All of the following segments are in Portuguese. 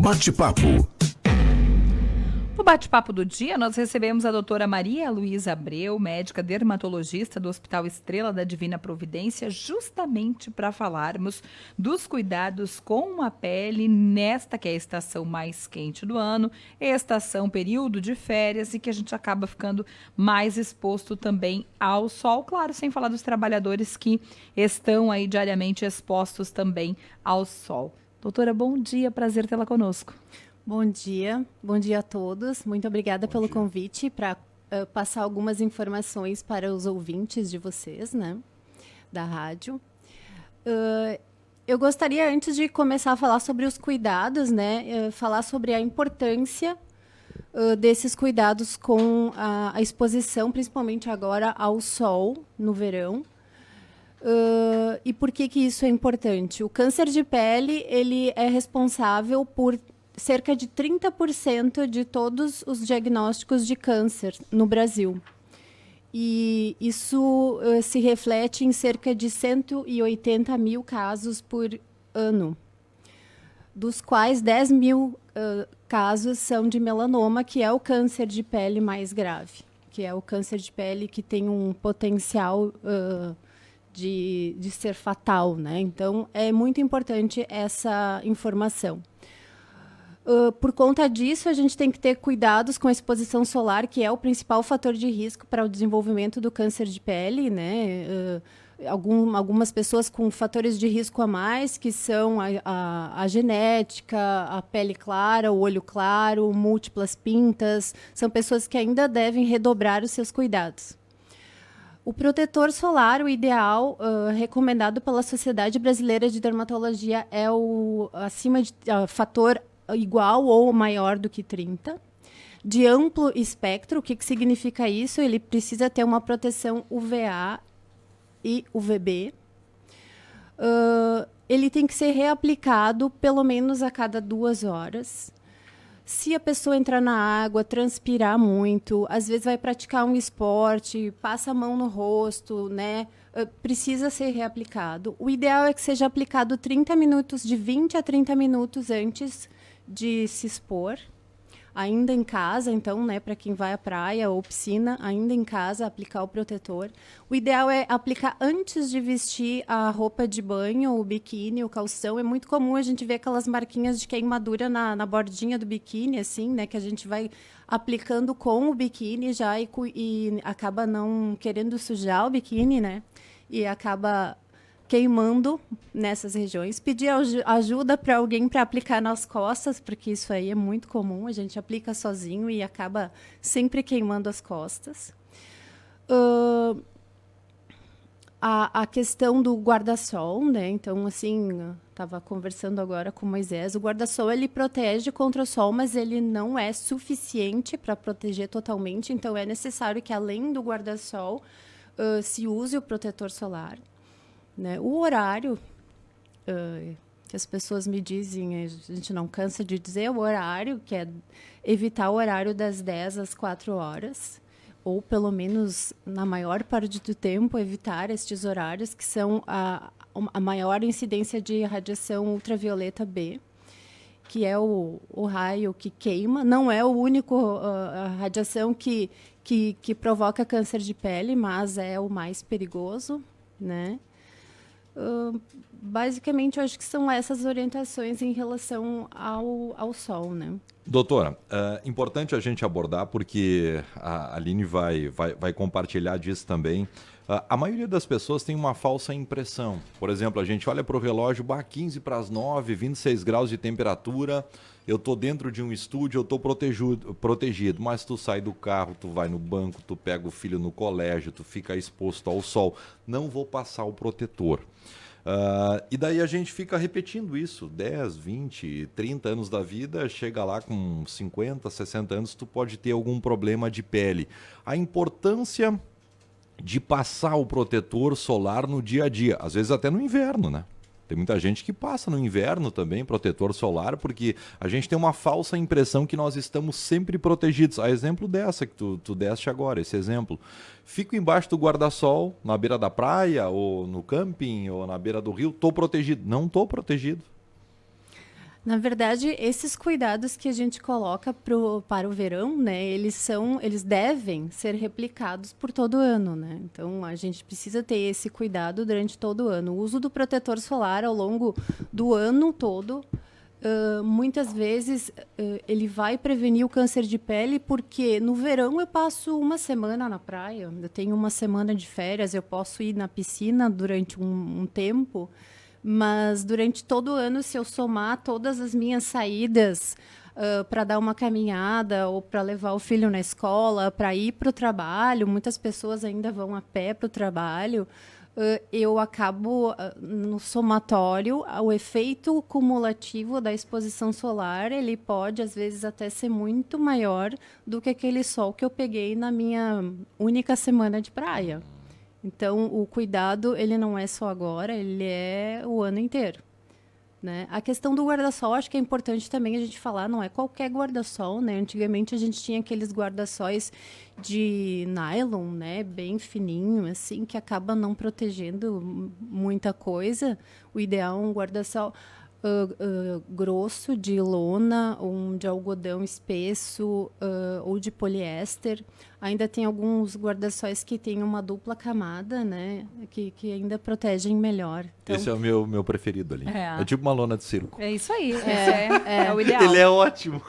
Bate-papo. No bate-papo do dia, nós recebemos a doutora Maria Luísa Abreu, médica dermatologista do Hospital Estrela da Divina Providência, justamente para falarmos dos cuidados com a pele nesta que é a estação mais quente do ano, estação período de férias e que a gente acaba ficando mais exposto também ao sol, claro, sem falar dos trabalhadores que estão aí diariamente expostos também ao sol. Doutora, bom dia, prazer tê-la conosco. Bom dia a todos. Muito obrigada pelo convite para passar algumas informações para os ouvintes de vocês, né, da rádio. Eu gostaria, antes de começar a falar sobre os cuidados, né, falar sobre a importância desses cuidados com a exposição, principalmente agora ao sol no verão. E por que isso é importante? O câncer de pele, ele é responsável por cerca de 30% de todos os diagnósticos de câncer no Brasil. E isso se reflete em cerca de 180 mil casos por ano, dos quais 10 mil casos são de melanoma, que é o câncer de pele mais grave, que é o câncer de pele que tem um potencial de ser fatal, né? Então, é muito importante essa informação. Por conta disso, a gente tem que ter cuidados com a exposição solar, que é o principal fator de risco para o desenvolvimento do câncer de pele, né? Algumas pessoas com fatores de risco a mais, que são a genética, a pele clara, o olho claro, múltiplas pintas, são pessoas que ainda devem redobrar os seus cuidados. O protetor solar, o ideal, recomendado pela Sociedade Brasileira de Dermatologia, é o fator igual ou maior do que 30, de amplo espectro. O que significa isso? Ele precisa ter uma proteção UVA e UVB. Ele tem que ser reaplicado pelo menos a cada 2 horas. Se a pessoa entrar na água, transpirar muito, às vezes vai praticar um esporte, passa a mão no rosto, né? Precisa ser reaplicado. O ideal é que seja aplicado 30 minutos, de 20 a 30 minutos antes de se expor, ainda em casa, então, né, para quem vai à praia ou piscina, ainda em casa, aplicar o protetor. O ideal é aplicar antes de vestir a roupa de banho, o biquíni, o calção. É muito comum a gente ver aquelas marquinhas de queimadura na bordinha do biquíni, assim, né, que a gente vai aplicando com o biquíni já e acaba não querendo sujar o biquíni, né, e acaba queimando nessas regiões. Pedir ajuda para alguém para aplicar nas costas, porque isso aí é muito comum, a gente aplica sozinho e acaba sempre queimando as costas. A questão do guarda-sol, né? Então, assim, estava conversando agora com o Moisés, o guarda-sol, ele protege contra o sol, mas ele não é suficiente para proteger totalmente, então é necessário que, além do guarda-sol, se use o protetor solar. Né? O horário que as pessoas me dizem, a gente não cansa de dizer, o horário, que é evitar o horário das 10 às 4 horas, ou pelo menos, na maior parte do tempo, evitar estes horários, que são a maior incidência de radiação ultravioleta B, que é o raio que queima. Não é o único a radiação que provoca câncer de pele, mas é o mais perigoso, né? Basicamente, eu acho que são essas orientações em relação ao sol, né? Doutora, importante a gente abordar, porque a Aline vai compartilhar disso também. A maioria das pessoas tem uma falsa impressão. Por exemplo, a gente olha para o relógio, 15 para as 9, 26 graus de temperatura, eu estou dentro de um estúdio, eu estou protegido, mas tu sai do carro, tu vai no banco, tu pega o filho no colégio, tu fica exposto ao sol. Não vou passar o protetor. E daí a gente fica repetindo isso, 10, 20, 30 anos da vida, chega lá com 50, 60 anos, tu pode ter algum problema de pele. A importância de passar o protetor solar no dia a dia, às vezes até no inverno, né? Tem muita gente que passa no inverno também protetor solar, porque a gente tem uma falsa impressão que nós estamos sempre protegidos. A exemplo dessa que tu deste agora, esse exemplo. Fico embaixo do guarda-sol, na beira da praia, ou no camping, ou na beira do rio, estou protegido. Não estou protegido. Na verdade, esses cuidados que a gente coloca para o verão, né, eles devem ser replicados por todo ano, né? Então, a gente precisa ter esse cuidado durante todo o ano. O uso do protetor solar ao longo do ano todo, muitas vezes, ele vai prevenir o câncer de pele, porque no verão eu passo uma semana na praia, eu tenho uma semana de férias, eu posso ir na piscina durante um tempo. Mas durante todo o ano, se eu somar todas as minhas saídas para dar uma caminhada ou para levar o filho na escola, para ir para o trabalho, muitas pessoas ainda vão a pé para o trabalho, eu acabo, no somatório, o efeito cumulativo da exposição solar, ele pode, às vezes, até ser muito maior do que aquele sol que eu peguei na minha única semana de praia. Então, o cuidado, ele não é só agora, ele é o ano inteiro, né? A questão do guarda-sol, acho que é importante também a gente falar, não é qualquer guarda-sol, né? Antigamente, a gente tinha aqueles guarda-sóis de nylon, né? Bem fininho, assim, que acaba não protegendo muita coisa. O ideal é um guarda-sol grosso, de lona, um de algodão espesso ou de poliéster. Ainda tem alguns guarda-sóis que têm uma dupla camada, né? Que ainda protegem melhor. Então, esse é o meu preferido ali. É tipo uma lona de circo. É isso aí, é o ideal. Ele é ótimo.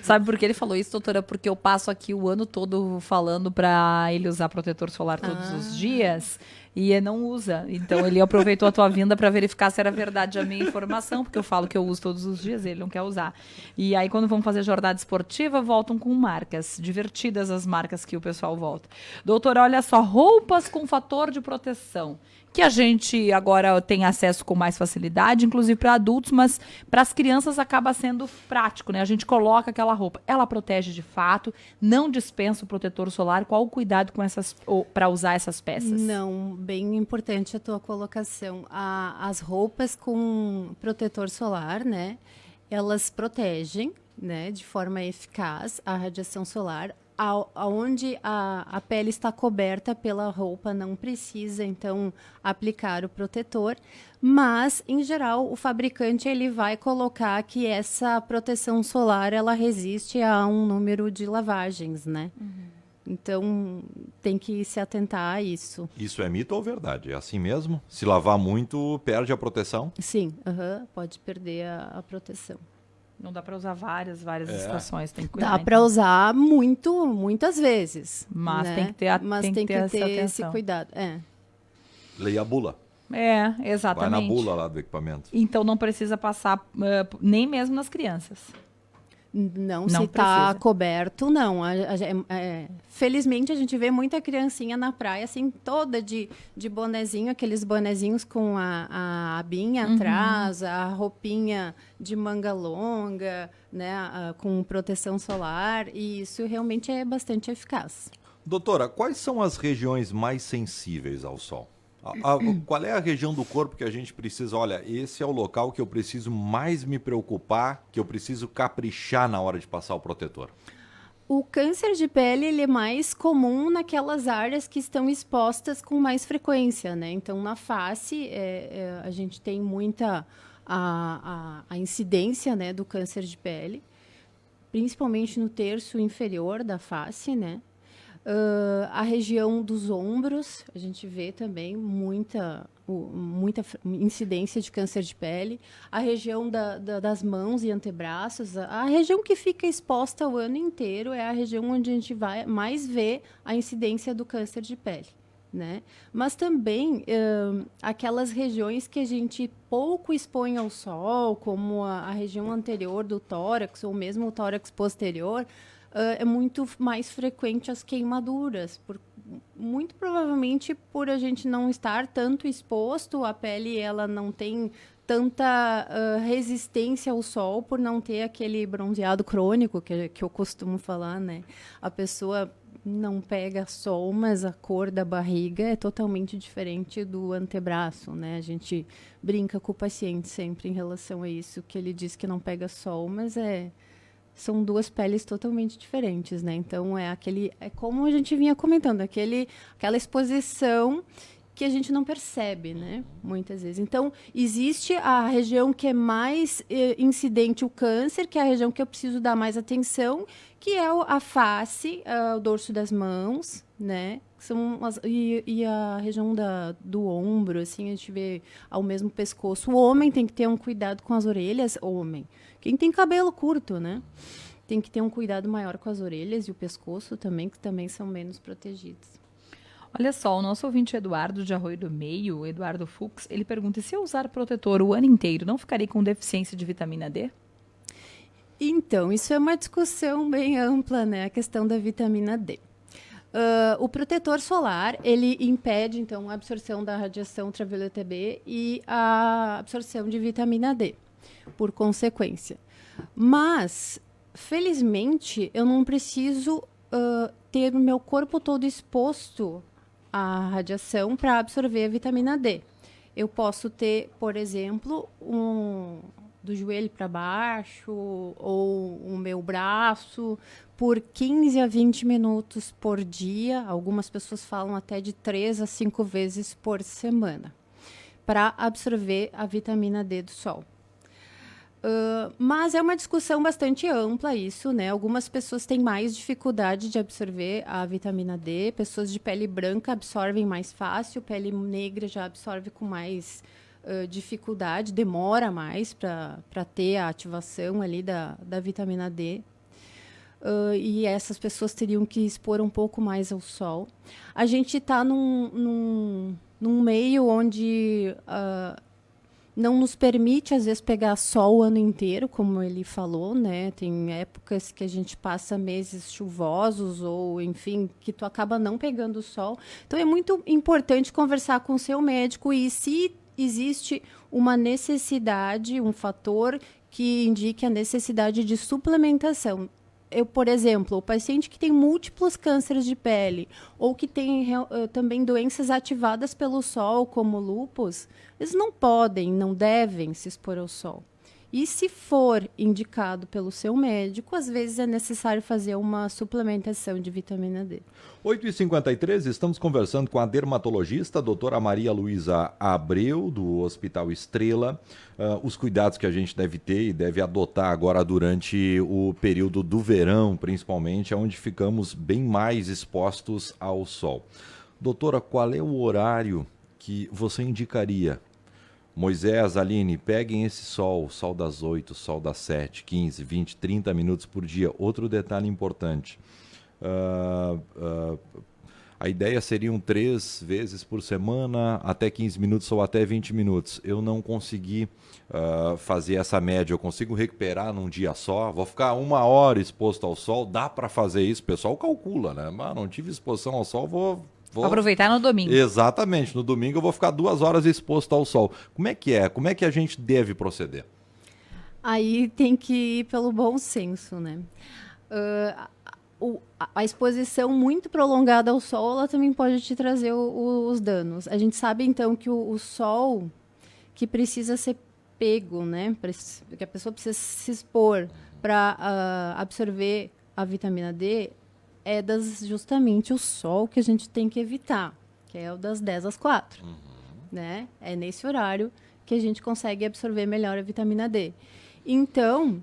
Sabe por que ele falou isso, doutora? Porque eu passo aqui o ano todo falando para ele usar protetor solar todos os dias e ele não usa. Então ele aproveitou a tua vinda para verificar se era verdade a minha informação, porque eu falo que eu uso todos os dias e ele não quer usar. E aí quando vão fazer jornada esportiva, voltam com marcas, divertidas as marcas que o pessoal volta. Doutora, olha só, roupas com fator de proteção, que a gente agora tem acesso com mais facilidade, inclusive para adultos, mas para as crianças acaba sendo prático, né? A gente coloca aquela roupa, ela protege de fato, não dispensa o protetor solar. Qual o cuidado com essas para usar essas peças? Não, bem importante a tua colocação. As roupas com protetor solar, né? Elas protegem, né, de forma eficaz a radiação solar. Aonde a pele está coberta pela roupa, não precisa, então, aplicar o protetor. Mas, em geral, o fabricante ele vai colocar que essa proteção solar ela resiste a um número de lavagens, né? Então, tem que se atentar a isso. Isso é mito ou verdade? É assim mesmo? Se lavar muito, perde a proteção? Sim, pode perder a proteção. Não dá para usar várias estações, tem que cuidar. Dá para usar muitas vezes. Mas né? tem que ter, tem que ter esse atenção. cuidado. Leia a bula. Exatamente. Vai na bula lá do equipamento. Então não precisa passar nem mesmo nas crianças. Não se está coberto, não. Felizmente, a gente vê muita criancinha na praia, assim, toda de bonezinho, aqueles bonezinhos com a abinha atrás, a roupinha de manga longa, né, com proteção solar, e isso realmente é bastante eficaz. Doutora, quais são as regiões mais sensíveis ao sol? Qual é a região do corpo que a gente precisa? Olha, esse é o local que eu preciso mais me preocupar, que eu preciso caprichar na hora de passar o protetor. O câncer de pele ele é mais comum naquelas áreas que estão expostas com mais frequência, né? Então, na face, a gente tem muita a incidência, né, do câncer de pele, principalmente no terço inferior da face, né? A região dos ombros, a gente vê também muita incidência de câncer de pele. A região das mãos e antebraços, a região que fica exposta o ano inteiro é a região onde a gente vai mais ver a incidência do câncer de pele, né? Mas também aquelas regiões que a gente pouco expõe ao sol, como a região anterior do tórax ou mesmo o tórax posterior, é muito mais frequente as queimaduras, muito provavelmente por a gente não estar tanto exposto, a pele ela não tem tanta resistência ao sol, por não ter aquele bronzeado crônico que eu costumo falar, né? A pessoa não pega sol, mas a cor da barriga é totalmente diferente do antebraço, né? A gente brinca com o paciente sempre em relação a isso, que ele diz que não pega sol, mas são duas peles totalmente diferentes, né? Então, é como a gente vinha comentando, aquela exposição que a gente não percebe, né? Muitas vezes. Então, existe a região que é mais incidente o câncer, que é a região que eu preciso dar mais atenção, que é a face, o dorso das mãos, né? E a região do ombro, assim, a gente vê ao mesmo pescoço. O homem tem que ter um cuidado com as orelhas, homem. Quem tem cabelo curto, né? Tem que ter um cuidado maior com as orelhas e o pescoço também, que também são menos protegidos. Olha só, o nosso ouvinte Eduardo de Arroio do Meio, Eduardo Fux, ele pergunta: se eu usar protetor o ano inteiro, não ficarei com deficiência de vitamina D? Então, isso é uma discussão bem ampla, né? A questão da vitamina D. O protetor solar, ele impede, então, a absorção da radiação ultravioleta B e a absorção de vitamina D, por consequência. Mas, felizmente, eu não preciso ter o meu corpo todo exposto à radiação para absorver a vitamina D. Eu posso ter, por exemplo, do joelho para baixo ou o meu braço por 15 a 20 minutos por dia. Algumas pessoas falam até de 3 a 5 vezes por semana para absorver a vitamina D do sol. Mas é uma discussão bastante ampla isso, né? Algumas pessoas têm mais dificuldade de absorver a vitamina D, pessoas de pele branca absorvem mais fácil, pele negra já absorve com mais dificuldade, demora mais para ter a ativação ali da vitamina D. E essas pessoas teriam que expor um pouco mais ao sol. A gente está num meio onde não nos permite, às vezes, pegar sol o ano inteiro, como ele falou, né? Tem épocas que a gente passa meses chuvosos ou, enfim, que tu acaba não pegando sol. Então, é muito importante conversar com o seu médico e se existe uma necessidade, um fator que indique a necessidade de suplementação. Por exemplo, o paciente que tem múltiplos cânceres de pele ou que tem também doenças ativadas pelo sol, como lúpus, eles não podem, não devem se expor ao sol. E se for indicado pelo seu médico, às vezes é necessário fazer uma suplementação de vitamina D. 8h53, estamos conversando com a dermatologista, a doutora Maria Luísa Abreu, do Hospital Estrela. Os cuidados que a gente deve ter e deve adotar agora durante o período do verão, principalmente, onde ficamos bem mais expostos ao sol. Doutora, qual é o horário que você indicaria? Moisés, Aline, peguem esse sol das 8, sol das 7, 15, 20, 30 minutos por dia. Outro detalhe importante, a ideia seriam 3 vezes por semana, até 15 minutos ou até 20 minutos. Eu não consegui fazer essa média, eu consigo recuperar num dia só, vou ficar 1 hora exposto ao sol, dá para fazer isso, o pessoal calcula, né? Mas não tive exposição ao sol, vou aproveitar no domingo. Exatamente, no domingo eu vou ficar 2 horas exposto ao sol. Como é que é? Como é que a gente deve proceder? Aí tem que ir pelo bom senso, né? A exposição muito prolongada ao sol, ela também pode te trazer os danos. A gente sabe, então, que o sol que precisa ser pego, né? Que a pessoa precisa se expor para absorver a vitamina D, é justamente o sol que a gente tem que evitar, que é o das 10 às 4. Né? É nesse horário que a gente consegue absorver melhor a vitamina D. Então,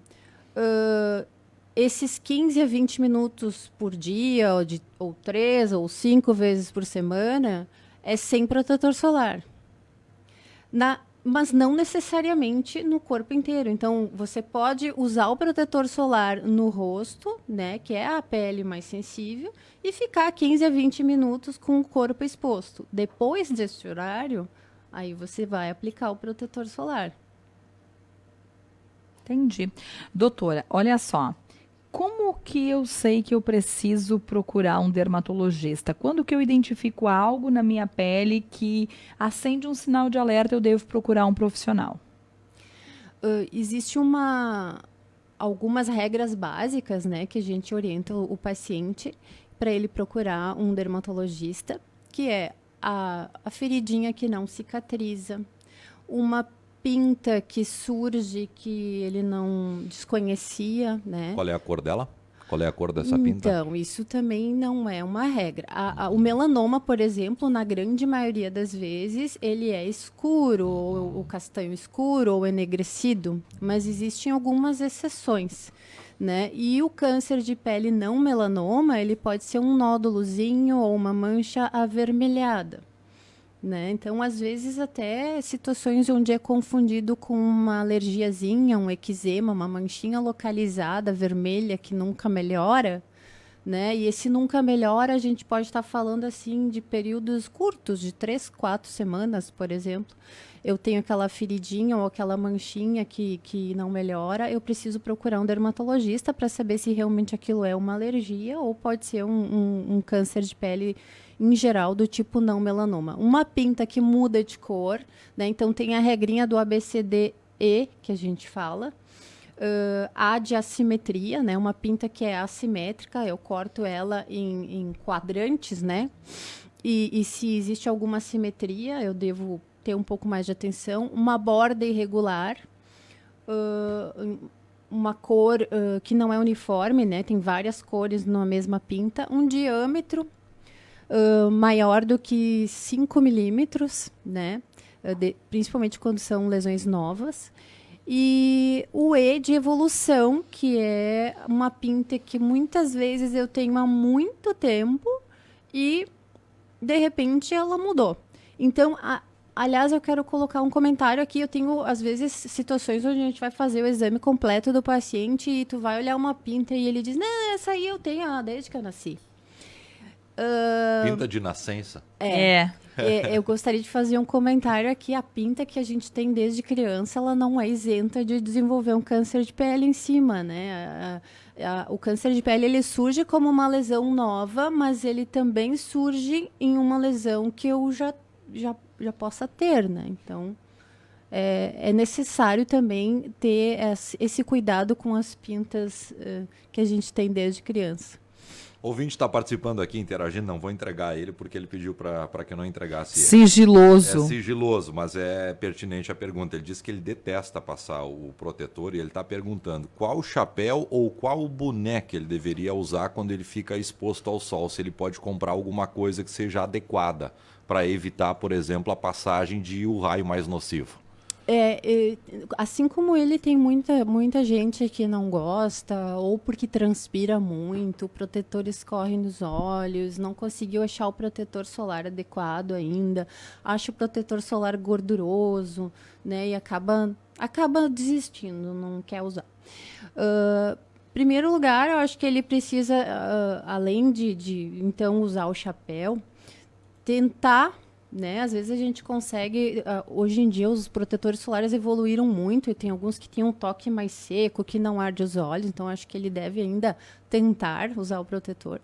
esses 15 a 20 minutos por dia, ou 3 ou 5 vezes por semana, é sem protetor solar. Mas não necessariamente no corpo inteiro. Então, você pode usar o protetor solar no rosto, né, que é a pele mais sensível, e ficar 15 a 20 minutos com o corpo exposto. Depois desse horário, aí você vai aplicar o protetor solar. Entendi. Doutora, olha só. Como que eu sei que eu preciso procurar um dermatologista? Quando que eu identifico algo na minha pele que acende um sinal de alerta, eu devo procurar um profissional? Existe algumas regras básicas, né, que a gente orienta o paciente para ele procurar um dermatologista, que é a feridinha que não cicatriza, uma pinta que surge que ele não desconhecia, né? Qual é a cor dela? Qual é a cor dessa pinta? Então, isso também não é uma regra. O melanoma, por exemplo, na grande maioria das vezes, ele é escuro, ou castanho escuro, ou enegrecido, mas existem algumas exceções, né? E o câncer de pele não melanoma, ele pode ser um nódulozinho ou uma mancha avermelhada, né? Então, às vezes, até situações onde é confundido com uma alergiazinha, um eczema, uma manchinha localizada, vermelha, que nunca melhora, né? E esse nunca melhora, a gente pode estar falando, assim, de períodos curtos, de 3, 4 semanas, por exemplo. Eu tenho aquela feridinha ou aquela manchinha que não melhora, eu preciso procurar um dermatologista para saber se realmente aquilo é uma alergia ou pode ser um câncer de pele em geral, do tipo não melanoma. Uma pinta que muda de cor, né? Então tem a regrinha do ABCDE, que a gente fala. A de assimetria, né? Uma pinta que é assimétrica, eu corto ela em quadrantes, né? E se existe alguma assimetria, eu devo ter um pouco mais de atenção. Uma borda irregular, uma cor que não é uniforme, né? Tem várias cores na mesma pinta. Um diâmetro maior do que 5 milímetros, né? Principalmente quando são lesões novas. E o E de evolução, que é uma pinta que muitas vezes eu tenho há muito tempo e, de repente, ela mudou. Então, aliás, eu quero colocar um comentário aqui. Eu tenho, às vezes, situações onde a gente vai fazer o exame completo do paciente e tu vai olhar uma pinta e ele diz, não, essa aí eu tenho desde que eu nasci. Pinta de nascença. Eu gostaria de fazer um comentário aqui. A pinta que a gente tem desde criança, ela não é isenta de desenvolver um câncer de pele em cima, né? O câncer de pele, ele surge como uma lesão nova, mas ele também surge em uma lesão que eu já possa ter, né? Então, é necessário também ter esse cuidado com as pintas que a gente tem desde criança. O ouvinte está participando aqui, interagindo, não vou entregar a ele porque ele pediu para que eu não entregasse ele. Sigiloso. É sigiloso, mas é pertinente a pergunta. Ele disse que ele detesta passar o protetor e ele está perguntando qual chapéu ou qual boné que ele deveria usar quando ele fica exposto ao sol, se ele pode comprar alguma coisa que seja adequada para evitar, por exemplo, a passagem de o raio mais nocivo. Assim como ele, tem muita gente que não gosta, ou porque transpira muito, o protetor escorre nos olhos, não conseguiu achar o protetor solar adequado ainda, acha o protetor solar gorduroso, né, e acaba desistindo, não quer usar. Primeiro lugar, eu acho que ele precisa, além de então usar o chapéu, tentar, né? Às vezes a gente consegue, hoje em dia os protetores solares evoluíram muito e tem alguns que têm um toque mais seco, que não arde os olhos, então acho que ele deve ainda tentar usar o protetor.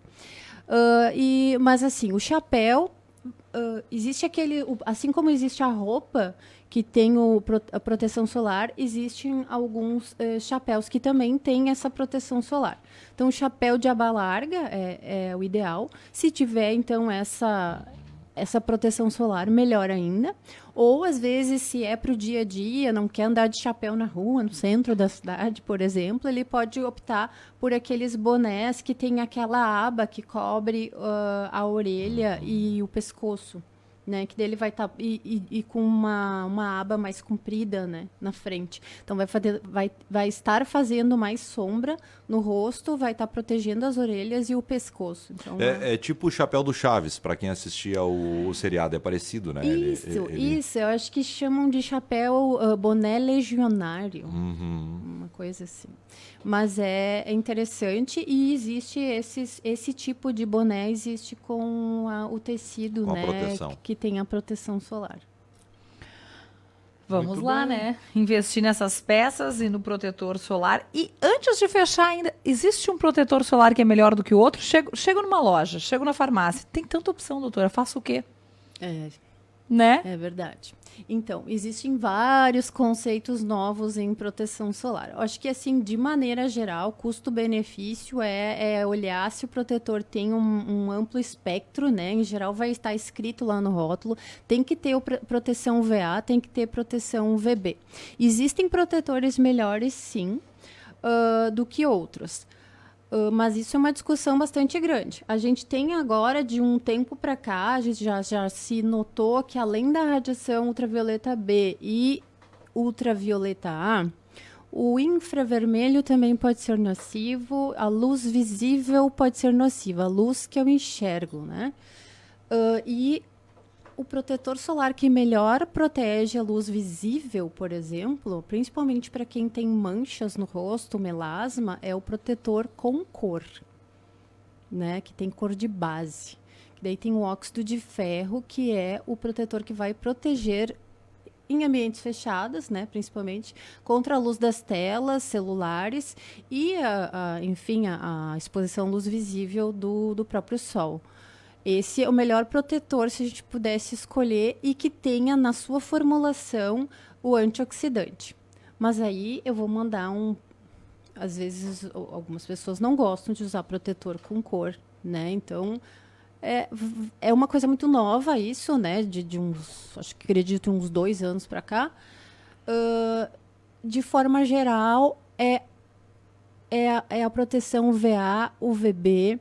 Mas assim, o chapéu, existe assim como existe a roupa que tem a proteção solar, existem alguns chapéus que também têm essa proteção solar. Então o chapéu de aba larga é o ideal. Se tiver então essa proteção solar, melhor ainda. Ou, às vezes, se é para o dia a dia, não quer andar de chapéu na rua, no centro da cidade, por exemplo, ele pode optar por aqueles bonés que tem aquela aba que cobre a orelha e o pescoço, né? Que dele vai estar e com uma aba mais comprida, né? Na frente. Então, vai estar fazendo mais sombra no rosto, vai estar protegendo as orelhas e o pescoço. Então, é tipo o chapéu do Chaves, para quem assistia o seriado, é parecido, né? Isso, eu acho que chamam de chapéu boné legionário, uma coisa assim. Mas é interessante e existe esse tipo de boné, existe com o tecido, com né? Proteção. Que tem a proteção solar. Vamos Muito lá, bem. né? Investir nessas peças e no protetor solar. E antes de fechar ainda, existe um protetor solar que é melhor do que o outro? Chego numa loja, chego na farmácia. Tem tanta opção, doutora. Faço o quê? Né? É verdade. Então, existem vários conceitos novos em proteção solar. Eu acho que, assim, de maneira geral, custo-benefício é olhar se o protetor tem um amplo espectro, né? Em geral, vai estar escrito lá no rótulo. Tem que ter proteção VA, tem que ter proteção VB. Existem protetores melhores, sim, do que outros. Mas isso é uma discussão bastante grande. A gente tem agora, de um tempo para cá, a gente já se notou que além da radiação ultravioleta B e ultravioleta A, o infravermelho também pode ser nocivo, a luz visível pode ser nociva, a luz que eu enxergo, né? E o protetor solar que melhor protege a luz visível, por exemplo, principalmente para quem tem manchas no rosto, melasma, é o protetor com cor, né? Que tem cor de base. Daí tem o óxido de ferro, que é o protetor que vai proteger em ambientes fechados, né, principalmente, contra a luz das telas celulares e, enfim, a exposição à luz visível do próprio sol. Esse é o melhor protetor, se a gente pudesse escolher, e que tenha na sua formulação o antioxidante. Mas aí eu vou mandar às vezes, algumas pessoas não gostam de usar protetor com cor, né? Então, é uma coisa muito nova isso, né? De uns, acho que acredito, uns 2 anos para cá. De forma geral, é a proteção UVA, UVB,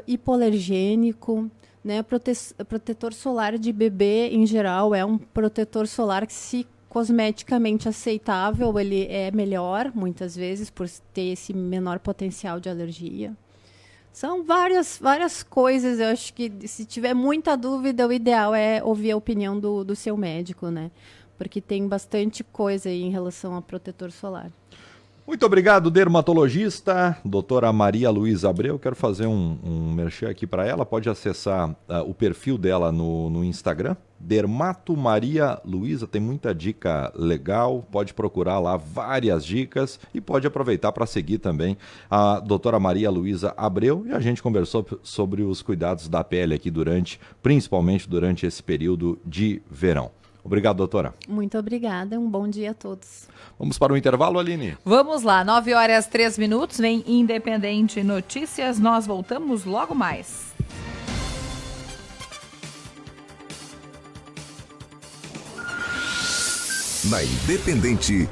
hipoalergênico, né? Protetor solar de bebê, em geral, é um protetor solar que, se cosmeticamente aceitável, ele é melhor, muitas vezes, por ter esse menor potencial de alergia. São várias coisas. Eu acho que, se tiver muita dúvida, o ideal é ouvir a opinião do seu médico, né? Porque tem bastante coisa aí em relação ao protetor solar. Muito obrigado, dermatologista, doutora Maria Luísa Abreu. Quero fazer um merchan aqui para ela. Pode acessar o perfil dela no Instagram, Dermato Maria Luísa. Tem muita dica legal, pode procurar lá várias dicas e pode aproveitar para seguir também a doutora Maria Luísa Abreu. E a gente conversou sobre os cuidados da pele aqui principalmente durante esse período de verão. Obrigado, doutora. Muito obrigada. Um bom dia a todos. Vamos para o intervalo, Aline? Vamos lá, 9h03, vem Independente Notícias. Nós voltamos logo mais. Na Independente,